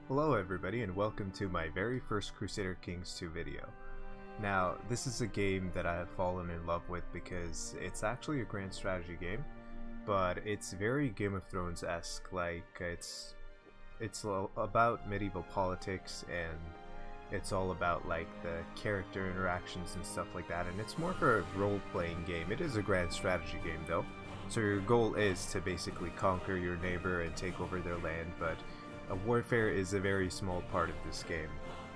Hello everybody and welcome to my very first Crusader Kings 2 video. Now, this is a game that I have fallen in love with because it's actually a grand strategy game, but it's very Game of Thrones-esque. Like, it's about medieval politics, and it's all about like the character interactions and stuff like that, and it's more for a role-playing game. It is a grand strategy game though, so your goal is to basically conquer your neighbor and take over their land, but warfare is a very small part of this game.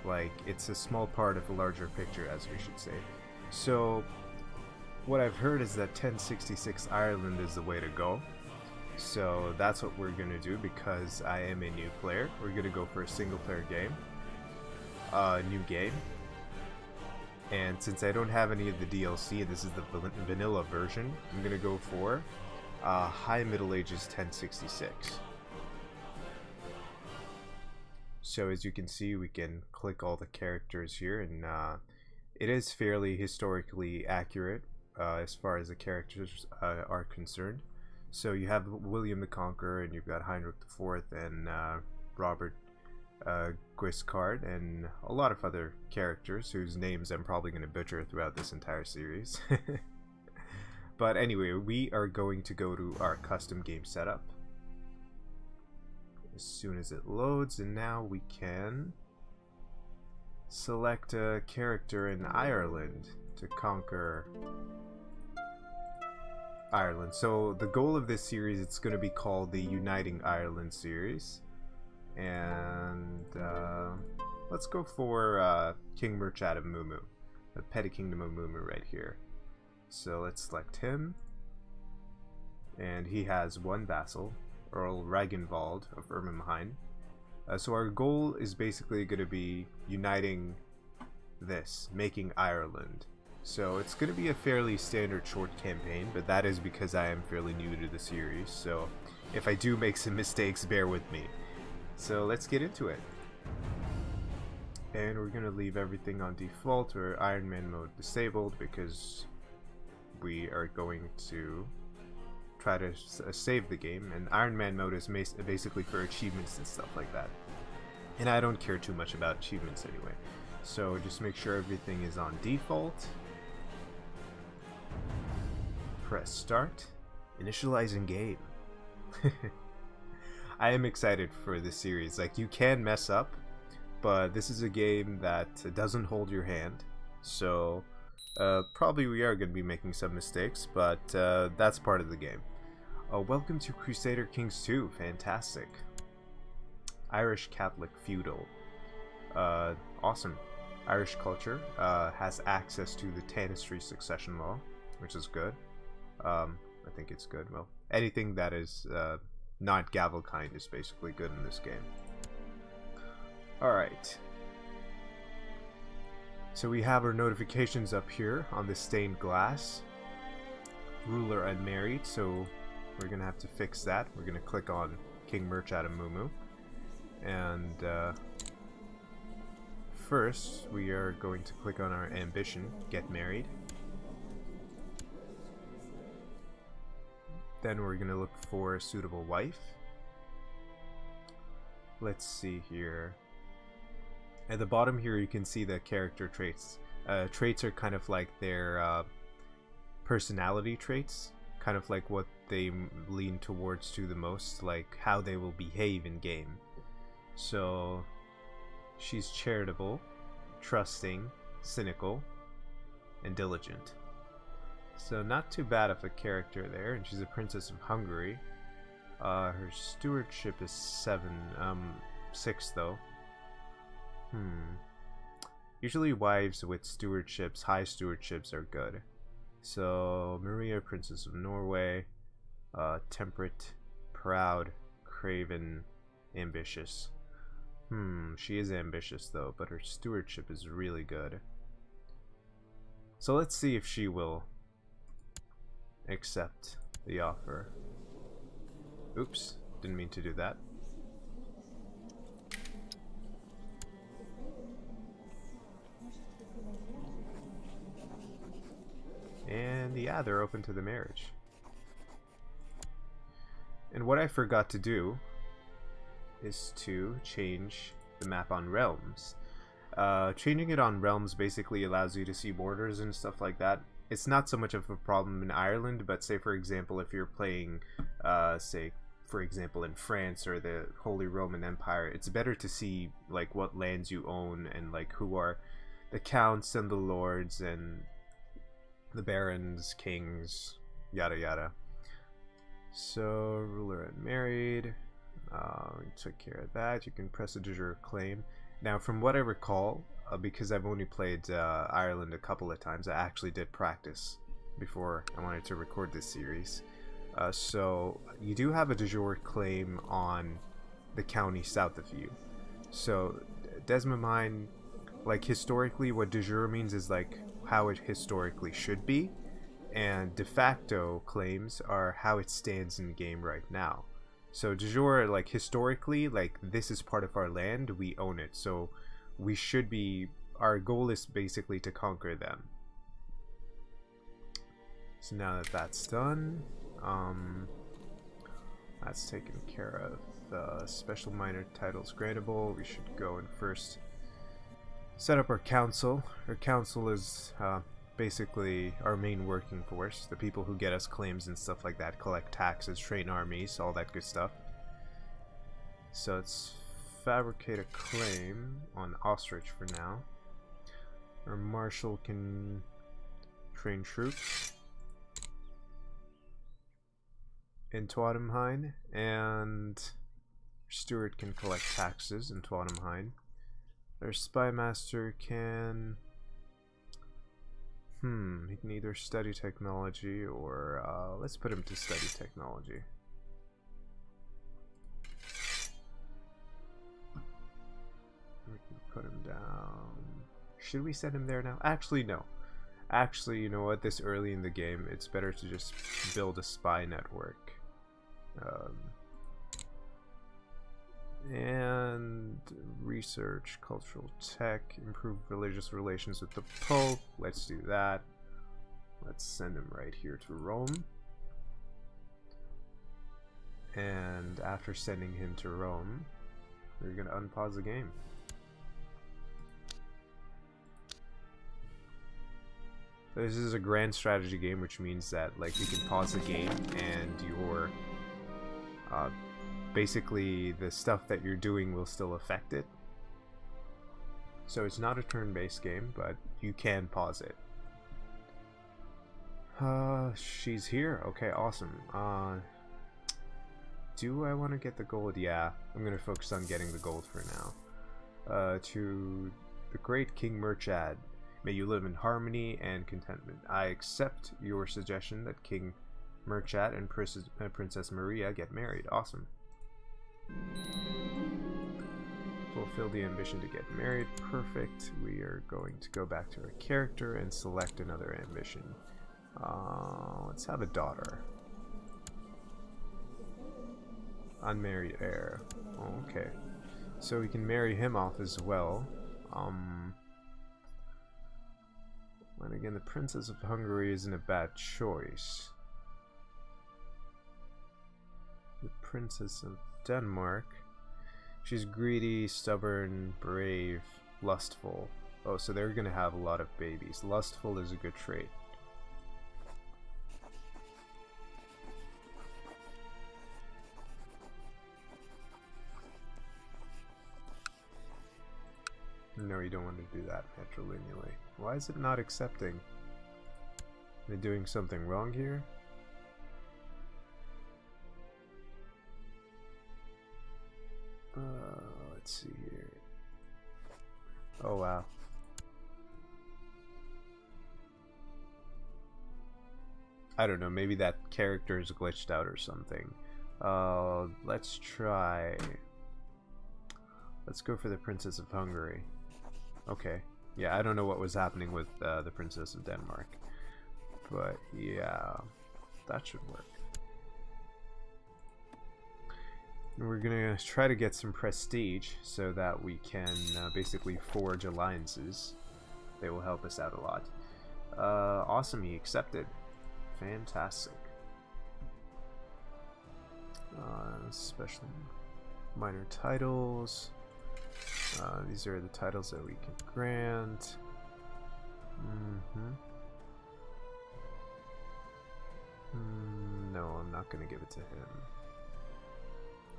Like, it's a small part of a larger picture, as we should say. So, what I've heard is that 1066 Ireland is the way to go. So that's what we're gonna do because I am a new player. We're gonna go for a single player game. New game. And since I don't have any of the DLC and this is the vanilla version, I'm gonna go for High Middle Ages 1066. So as you can see, we can click all the characters here, and it is fairly historically accurate as far as the characters are concerned. So you have William the Conqueror, and you've got Heinrich IV, and Robert Guiscard, and a lot of other characters whose names I'm probably going to butcher throughout this entire series. But anyway, we are going to go to our custom game setup as soon as it loads, and now we can select a character in Ireland to conquer Ireland. So the goal of this series, it's going to be called the Uniting Ireland series, and let's go for King Murchad of Mumu, the petty kingdom of Mumu right here. So let's select him, and he has one vassal, Earl Ragnvald of Ermenheim. So our goal is basically going to be uniting this, making Ireland. So it's going to be a fairly standard short campaign, but that is because I am fairly new to the series, so if I do make some mistakes, bear with me. So let's get into it. And we're going to leave everything on default, or Iron Man mode disabled, because we are going to try to save the game, and Iron Man mode is basically for achievements and stuff like that, and I don't care too much about achievements anyway. So just make sure everything is on default, press start, initializing game. I am excited for this series. Like, you can mess up, but this is a game that doesn't hold your hand, so probably we are going to be making some mistakes, but that's part of the game. Welcome to Crusader Kings 2. Fantastic. Irish Catholic feudal. Awesome. Irish culture has access to the Tanistry succession law, which is good. I think it's good. Well, anything that is not Gavelkind is basically good in this game. Alright. So we have our notifications up here on the stained glass. Ruler unmarried, so we're going to have to fix that. We're going to click on King Murchad of Mumu. And first, we are going to click on our ambition, get married. Then we're going to look for a suitable wife. Let's see here. At the bottom here, you can see the character traits. Traits are kind of like their personality traits, kind of like what they lean towards to the most, like how they will behave in game. So she's charitable, trusting, cynical, and diligent. So not too bad of a character there, and she's a princess of Hungary. Her stewardship is 6 though. Usually wives with stewardships, high stewardships, are good. So Maria, Princess of Norway, temperate, proud, craven, ambitious. She is ambitious though, but her stewardship is really good. So let's see if she will accept the offer. Oops, didn't mean to do that. And yeah, they're open to the marriage. And what I forgot to do is to change the map on realms. Changing it on realms basically allows you to see borders and stuff like that. It's not so much of a problem in Ireland, but say for example if you're playing say for example in France or the Holy Roman Empire, it's better to see like what lands you own and like who are the counts and the lords and the barons, kings, yada yada. So ruler and married, we took care of that. You can press a de jure claim. Now from what I recall, because I've only played Ireland a couple of times, I actually did practice before I wanted to record this series. So you do have a de jure claim on the county south of you. So Desmond, like historically what de jure means is like how it historically should be, and de facto claims are how it stands in game right now. So de jure, like historically, like this is part of our land, we own it, so we should be, our goal is basically to conquer them. So now that that's done, that's taken care of. The special minor titles grantable, we should go and first set up our council. Our council is basically our main working force, the people who get us claims and stuff like that, collect taxes, train armies, all that good stuff. So let's fabricate a claim on Ostrich for now. Our marshal can train troops in Twadamhain, and Steward can collect taxes in Twadamhain. Our spy master can he can either study technology or let's put him to study technology. We can put him down. Should we send him there now? Actually, no. Actually, you know what? This early in the game, it's better to just build a spy network. And research cultural tech, improve religious relations with the Pope. Let's do that. Let's send him right here to Rome. And after sending him to Rome, we're gonna unpause the game. So this is a grand strategy game, which means that like you can pause the game and your basically the stuff that you're doing will still affect it. So it's not a turn-based game, but you can pause it. She's here. Okay, awesome. Do I want to get the gold? Yeah, I'm gonna focus on getting the gold for now. To the great King Murchad, may you live in harmony and contentment. I accept your suggestion that King Murchad and Princess Maria get married. Awesome. Fulfill the ambition to get married. Perfect. We are going to go back to our character and select another ambition. Let's have a daughter. Unmarried heir. Oh, okay. So we can marry him off as well. And again, the Princess of Hungary isn't a bad choice. The Princess of Denmark. She's greedy, stubborn, brave, lustful. Oh, so they're gonna have a lot of babies. Lustful is a good trait. No, you don't want to do that matrilineally. Why is it not accepting? Am I doing something wrong here? Let's see here. Oh wow. I don't know, maybe that character is glitched out or something. Let's try. Let's go for the Princess of Hungary. Okay. Yeah, I don't know what was happening with the Princess of Denmark. But yeah, that should work. And we're gonna try to get some prestige so that we can basically forge alliances. They will help us out a lot. Awesome, he accepted. Fantastic. Special minor titles. These are the titles that we can grant. No, I'm not going to give it to him.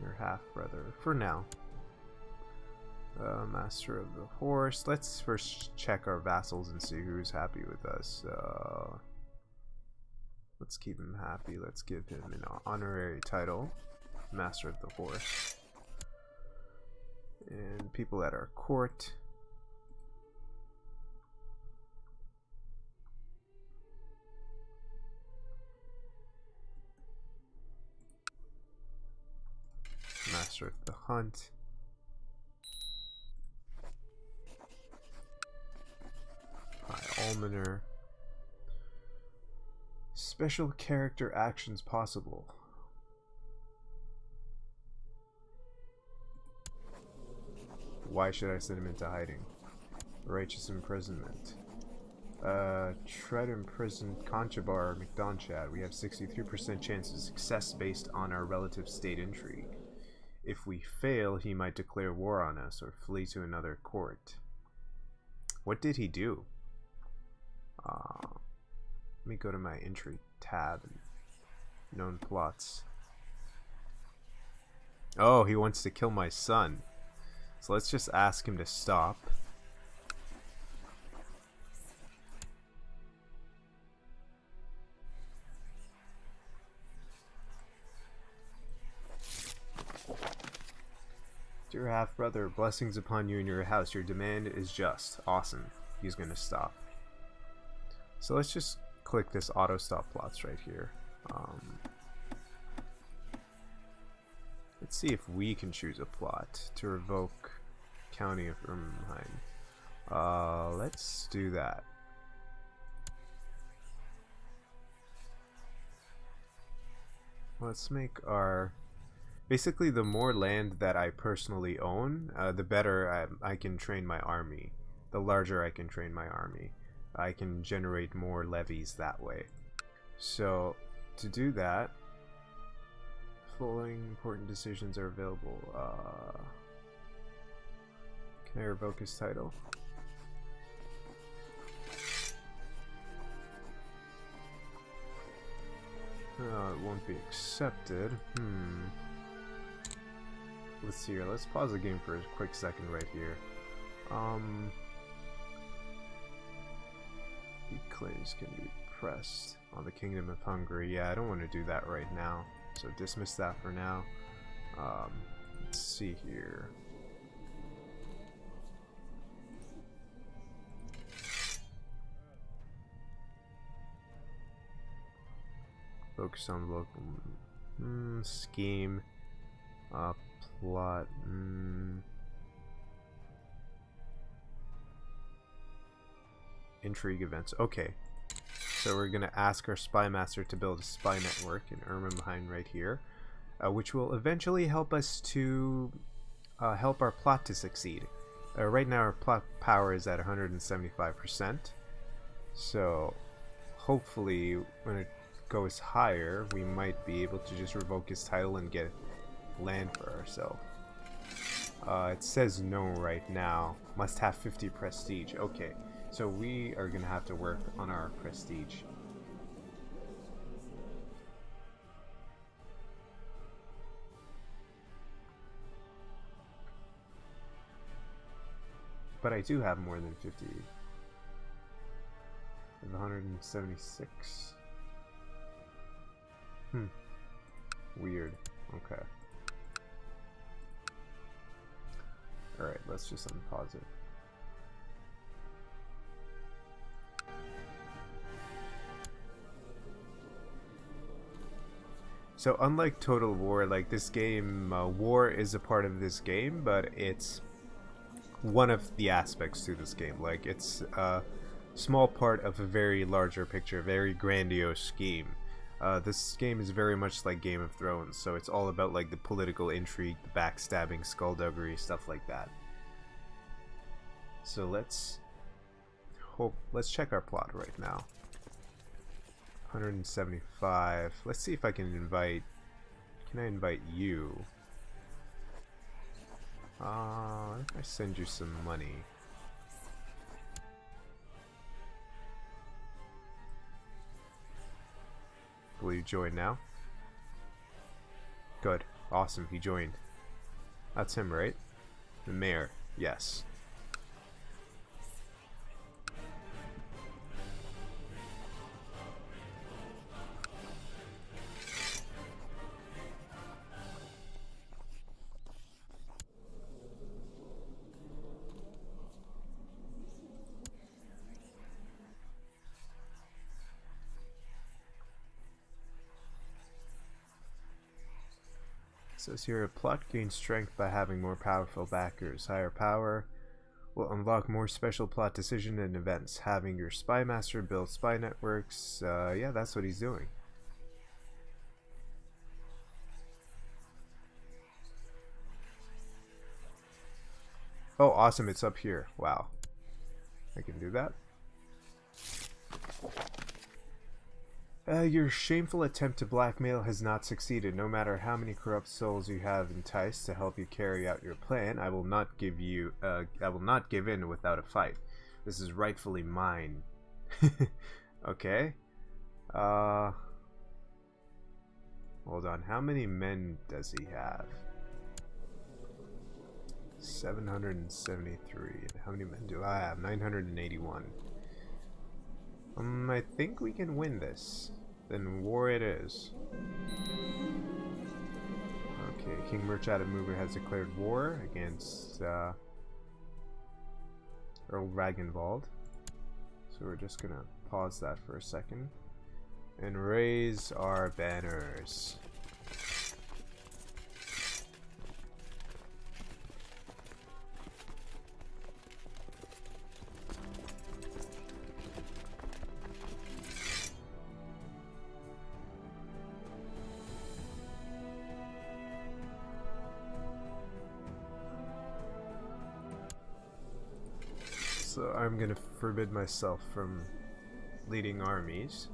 Your half-brother, for now. Master of the Horse. Let's first check our vassals and see who's happy with us. Let's keep him happy. Let's give him an honorary title. Master of the Horse. And people at our court. Master of the Hunt. High Almoner. Special character actions possible. Why should I send him into hiding? Righteous imprisonment. Try to imprison Conchabar or McDonchad. We have 63% chance of success based on our relative state intrigue. If we fail, he might declare war on us or flee to another court. What did he do? Let me go to my intrigue tab and known plots. Oh, he wants to kill my son. So let's just ask him to stop. Dear half-brother, blessings upon you and your house. Your demand is just. Awesome. He's gonna stop. So let's just click this auto stop plots right here. Let's see if we can choose a plot to revoke County of Ermenheim. Let's do that. Let's make our... Basically, the more land that I personally own, the better I can train my army. The larger I can train my army. I can generate more levies that way. So, to do that, following important decisions are available. Can I revoke his title? It won't be accepted. Let's see here. Let's pause the game for a quick second right here. The claims can be pressed on the Kingdom of Hungary. Yeah, I don't want to do that right now. So dismiss that for now. Let's see here. Focus on local scheme. Plot. Intrigue events. Okay. So we're going to ask our spy master to build a spy network in Ermenheim right here, which will eventually help us to help our plot to succeed. Right now our plot power is at 175%. So hopefully when it goes higher, we might be able to just revoke his title and get land for ourselves. It says no right now. Must have 50 prestige. Okay, so we are gonna have to work on our prestige. But I do have more than 50. I have 176. Weird. Okay. Alright, let's just unpause it. So unlike Total War, like this game, war is a part of this game, but it's one of the aspects to this game. Like it's a small part of a very larger picture, a very grandiose scheme. This game is very much like Game of Thrones, so it's all about like the political intrigue, the backstabbing, skullduggery, stuff like that. So let's check our plot right now. 175. Let's see if I can invite. Can I invite you? What if I send you some money? Will you join now? Good. Awesome, he joined. That's him, right? The mayor. Yes. Says here, a plot gains strength by having more powerful backers. Higher power will unlock more special plot decision and events. Having your spy master build spy networks. Yeah, that's what he's doing. Oh, awesome, it's up here. Wow. I can do that. Your shameful attempt to blackmail has not succeeded. No matter how many corrupt souls you have enticed to help you carry out your plan, I will not give in without a fight. This is rightfully mine. Okay. Hold on. How many men does he have? 773. How many men do I have? 981. I think we can win this. Then war it is. Okay, King Murchad Mover has declared war against Earl Ragnvald. So we're just gonna pause that for a second and raise our banners. So I'm gonna forbid myself from leading armies.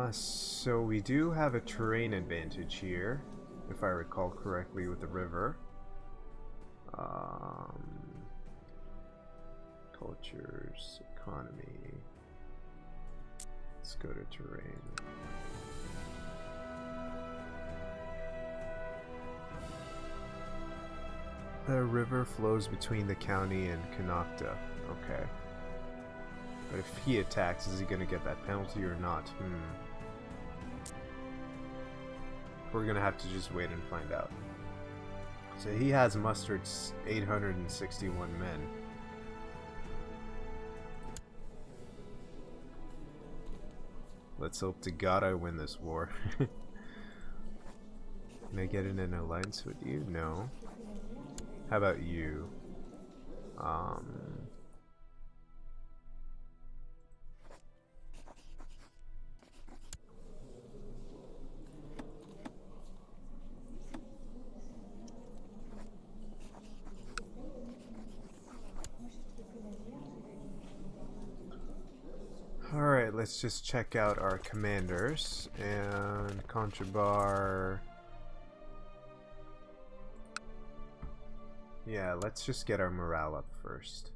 So we do have a terrain advantage here, if I recall correctly, with the river. Cultures, economy. Let's go to terrain. The river flows between the county and Canocta. Okay. But if he attacks, is he going to get that penalty or not? We're going to have to just wait and find out. So he has mustered 861 men. Let's hope to God I win this war. Can I get in an alliance with you? No. How about you? Alright, let's just check out our commanders. And Contrabar. Yeah, let's just get our morale up first.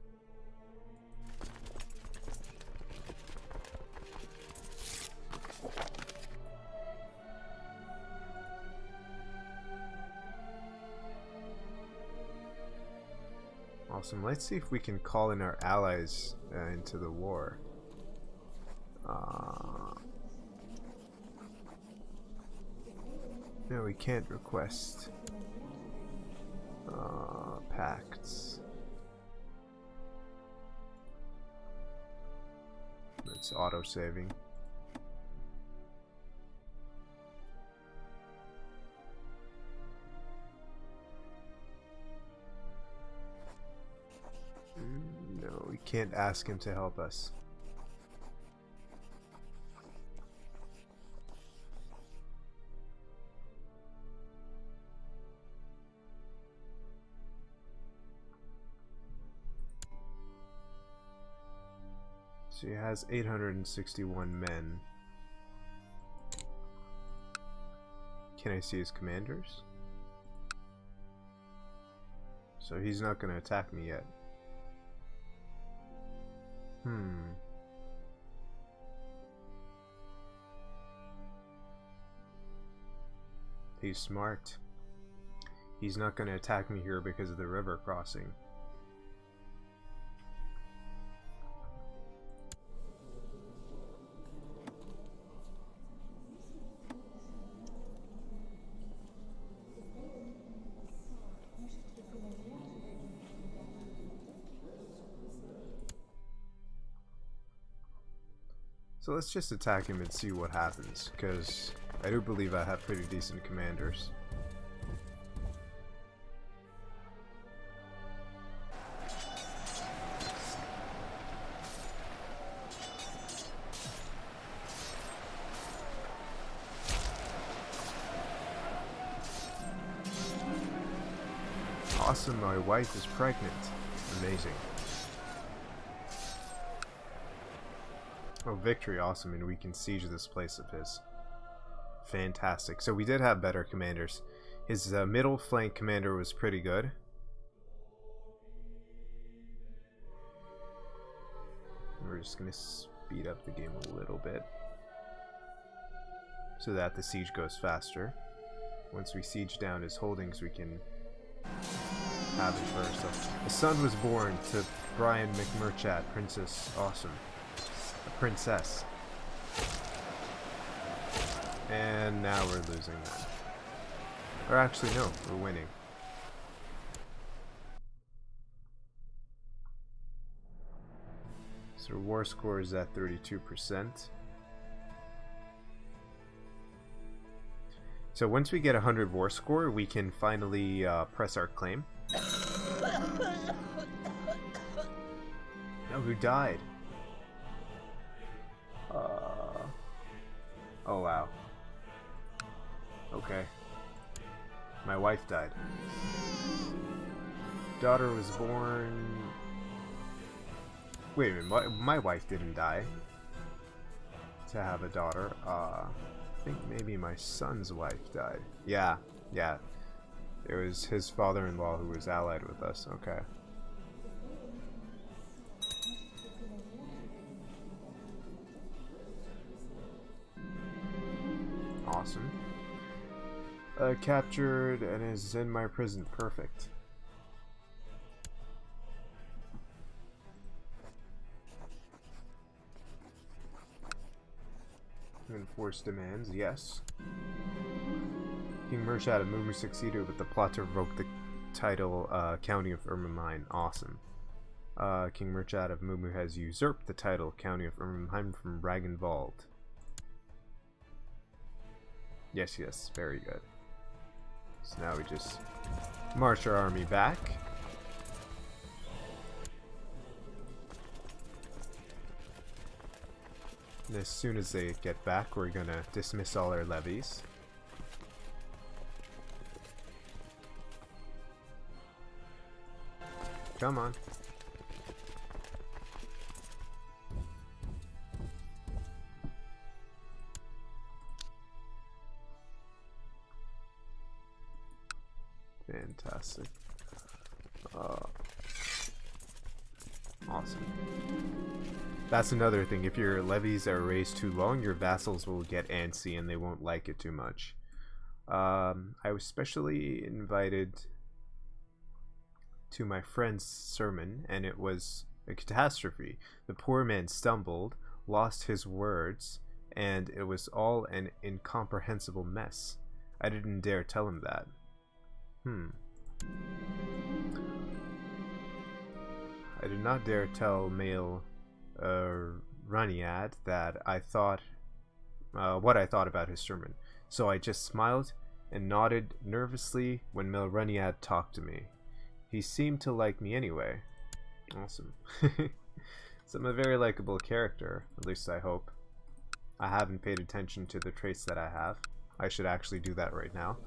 Awesome. Let's see if we can call in our allies into the war. No, we can't request pacts. It's auto-saving. No, we can't ask him to help us. So he has 861 men. Can I see his commanders? So he's not gonna attack me yet. He's smart. He's not gonna attack me here because of the river crossing. So let's just attack him and see what happens, because I do believe I have pretty decent commanders. Awesome, my wife is pregnant. Amazing. Oh, victory, awesome, and we can siege this place of his. Fantastic. So we did have better commanders. His middle flank commander was pretty good. We're just going to speed up the game a little bit so that the siege goes faster. Once we siege down his holdings, we can have it first. So a son was born to Brian McMurchat, princess. Awesome. A princess. And now we're losing that. Or actually, no, we're winning. So war score is at 32%. So once we get 100 war score, we can finally press our claim. No, who died? Oh wow. Okay. My wife died. Daughter was born... Wait a minute, my wife didn't die to have a daughter. I think maybe my son's wife died. Yeah. It was his father-in-law who was allied with us. Okay. Awesome. Captured and is in my prison. Perfect. Enforce demands, yes. King Murchat of Mumu succeeded with the plot to revoke the title County of Ermenheim. Awesome. King Murchat of Mumu has usurped the title County of Ermenheim from Ragnvald. Yes, very good. So now we just march our army back. And as soon as they get back, we're gonna dismiss all our levies. Come on. Fantastic. Awesome. That's another thing. If your levies are raised too long, your vassals will get antsy and they won't like it too much. I was specially invited to my friend's sermon, and it was a catastrophe. The poor man stumbled, lost his words, and it was all an incomprehensible mess. I didn't dare tell him that. I did not dare tell male Raniad that I thought what I thought about his sermon. So I just smiled and nodded nervously when Mel Raniad talked to me. He seemed to like me anyway. Awesome. So I'm a very likable character, at least I hope. I haven't paid attention to the traits that I have. I should actually do that right now.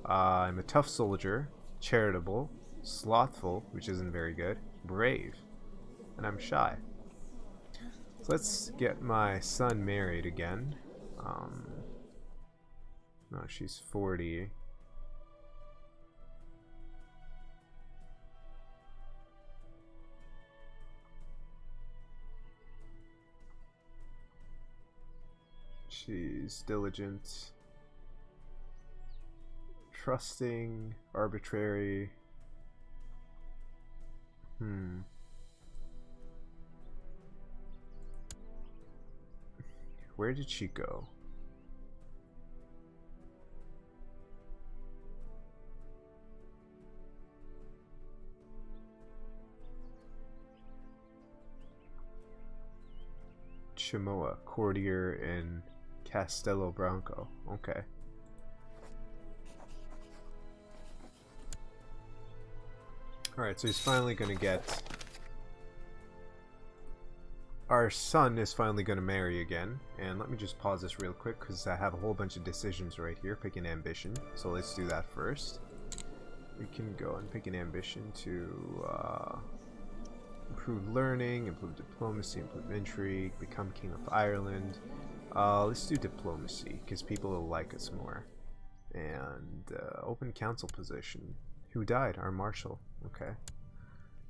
I'm a tough soldier, charitable, slothful, which isn't very good, brave, and I'm shy. So let's get my son married again. No, she's 40. She's diligent, trusting, arbitrary. Where did she go? Chimoa, courtier in Castello Branco. Okay. Alright, so he's finally gonna get... Our son is finally gonna marry again. And let me just pause this real quick because I have a whole bunch of decisions right here. Pick an ambition. So let's do that first. We can go and pick an ambition to improve learning, improve diplomacy, improve intrigue, become king of Ireland. Let's do diplomacy because people will like us more. And open council position. Who died? Our marshal. Okay.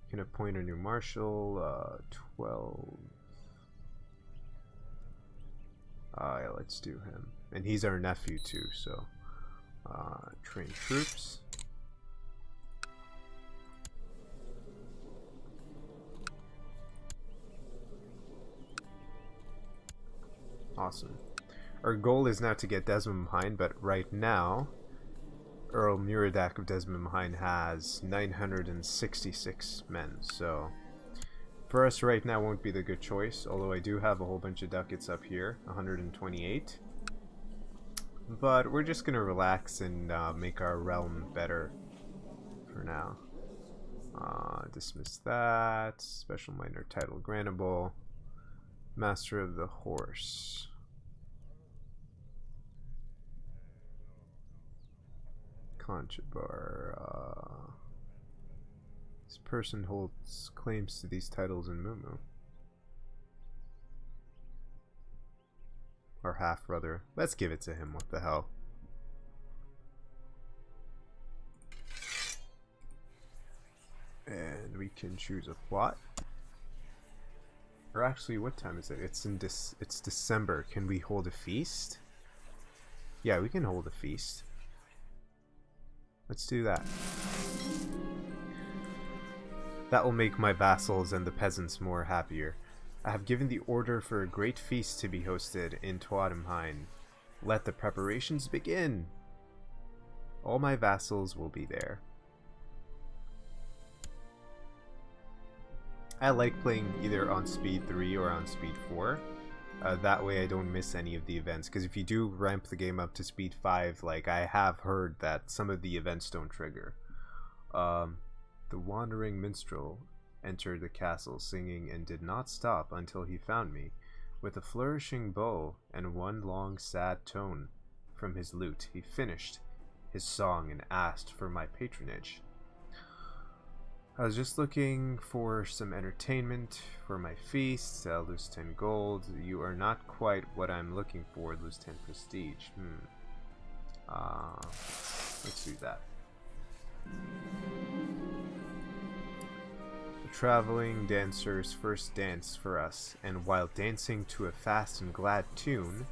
Can appoint a new marshal. 12. Yeah, let's do him. And he's our nephew too, so train troops. Awesome. Our goal is now to get Desmond behind, but right now Earl Muradak of Desmond behind has 966 men, so for us right now won't be the good choice, although I do have a whole bunch of ducats up here, 128. But we're just gonna relax and make our realm better for now. Dismiss that. Special minor title grantable. Master of the Horse. Conchabar. This person holds claims to these titles in Mumu. Or half brother. Let's give it to him, what the hell. And we can choose a plot. Or actually, what time is it? It's December. Can we hold a feast? Yeah, we can hold a feast. Let's do that. That will make my vassals and the peasants more happier. I have given the order for a great feast to be hosted in Tuatimhain. Let the preparations begin. All my vassals will be there. I like playing either on speed 3 or on speed 4. That way I don't miss any of the events, because if you do ramp the game up to speed 5, like I have heard that some of the events don't trigger. The wandering minstrel entered the castle singing and did not stop until he found me. With a flourishing bow and one long sad tone from his lute, he finished his song and asked for my patronage. I was just looking for some entertainment for my feast. Lose 10 gold. You are not quite what I'm looking for. Lose 10 prestige. Let's do that. The traveling dancers first danced for us, and while dancing to a fast and glad tune,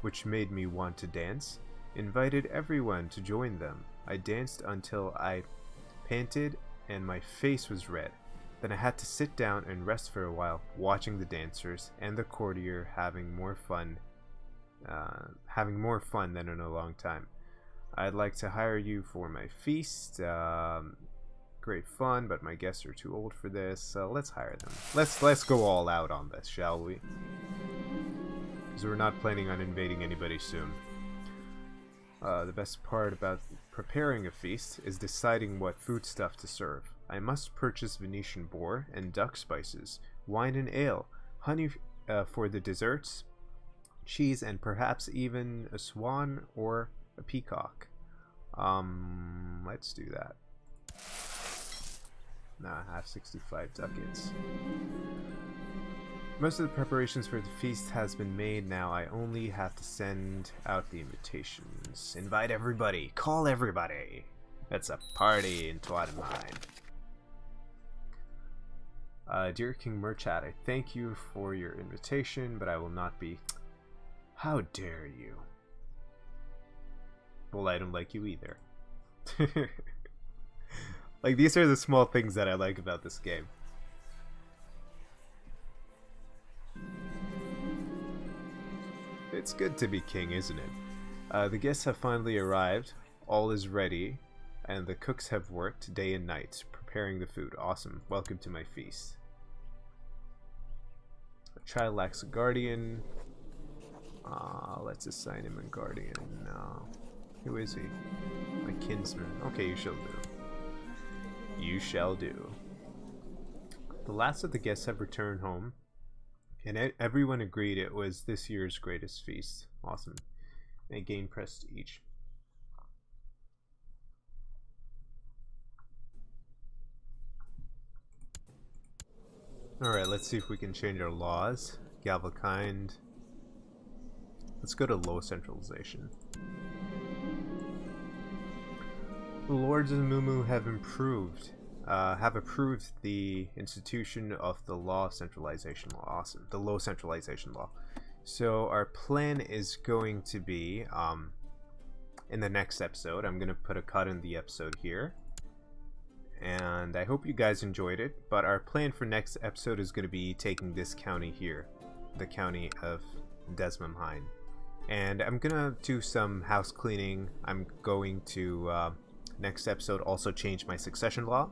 which made me want to dance, invited everyone to join them. I danced until I panted and my face was red. Then I had to sit down and rest for a while, watching the dancers and the courtier having more fun than in a long time. I'd like to hire you for my feast. Great fun, but my guests are too old for this, so let's hire them. Let's go all out on this, shall we? Because we're not planning on invading anybody soon. The best part about preparing a feast is deciding what foodstuff to serve. I must purchase Venetian boar and duck spices, wine and ale, honey for the desserts, cheese, and perhaps even a swan or a peacock. Let's do that. Nah, I have 65 ducats. Most of the preparations for the feast has been made now. I only have to send out the invitations. Invite everybody. Call everybody. It's a party in Tuatimhain. Dear King Murchat, I thank you for your invitation, but I will not be... How dare you? Well, I don't like you either. Like, these are the small things that I like about this game. It's good to be king, isn't it? The guests have finally arrived, all is ready, and the cooks have worked day and night, preparing the food. Awesome. Welcome to my feast. A child lacks a guardian. Let's assign him a guardian. Who is he? My kinsman. Okay, you shall do. You shall do. The last of the guests have returned home, and everyone agreed it was this year's greatest feast. Awesome. And gain prestige. Alright, let's see if we can change our laws. Gavelkind. Let's go to low centralization. The lords of Mumu have approved the institution of the law centralization law. Awesome. The low centralization law. So our plan is going to be in the next episode. I'm going to put a cut in the episode here. And I hope you guys enjoyed it. But our plan for next episode is going to be taking this county here. The county of Desmondheim. And I'm going to do some house cleaning. I'm going to... next episode also change my succession law.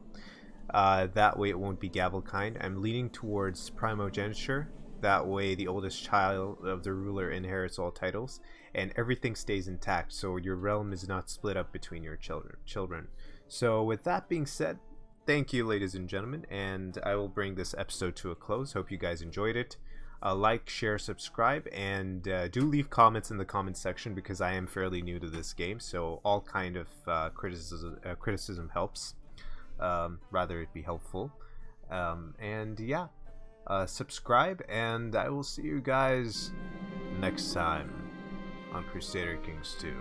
That way it won't be Gavelkind. I'm leaning towards primogeniture. That way the oldest child of the ruler inherits all titles and everything stays intact, so your realm is not split up between your children. So with that being said, thank you ladies and gentlemen, and I will bring this episode to a close. Hope you guys enjoyed it. Like, share, subscribe, and do leave comments in the comment section because I am fairly new to this game, so all kind of criticism helps. Rather it be helpful. And yeah, subscribe, and I will see you guys next time on Crusader Kings 2.